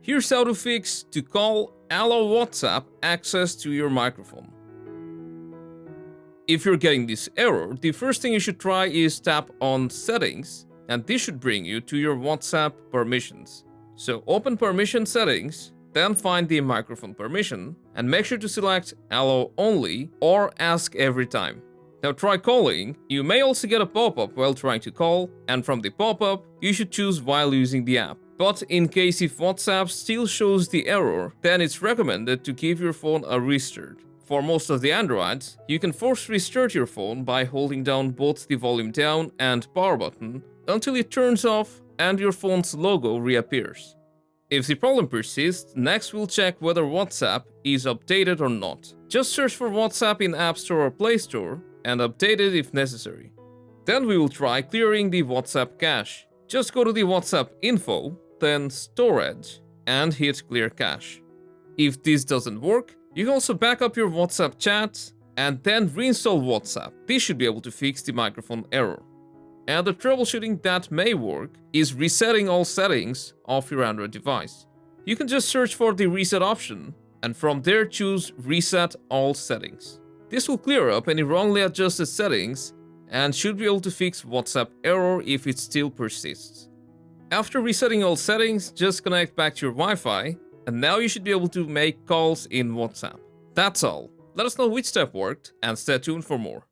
Here's how to fix to call allow WhatsApp access to your microphone. If you're getting this error, the first thing you should try is tap on Settings, and this should bring you to your WhatsApp permissions. So open Permission Settings, then find the microphone permission, and make sure to select Allow Only or Ask Every Time. Now try calling. You may also get a pop-up while trying to call, and from the pop-up, you should choose while using the app. But in case if WhatsApp still shows the error, then it's recommended to give your phone a restart. For most of the Androids, you can force restart your phone by holding down both the volume down and power button until it turns off and your phone's logo reappears. If the problem persists, next we'll check whether WhatsApp is updated or not. Just search for WhatsApp in App Store or Play Store and update it if necessary. Then we will try clearing the WhatsApp cache. Just go to the WhatsApp info, then Storage, and hit Clear Cache. If this doesn't work, you can also back up your WhatsApp chats and then reinstall WhatsApp. This should be able to fix the microphone error. And the troubleshooting that may work is resetting all settings of your Android device. You can just search for the reset option and from there choose Reset All Settings. This will clear up any wrongly adjusted settings and should be able to fix WhatsApp error if it still persists. After resetting all settings, just connect back to your Wi-Fi, and now you should be able to make calls in WhatsApp. That's all. Let us know which step worked, and stay tuned for more.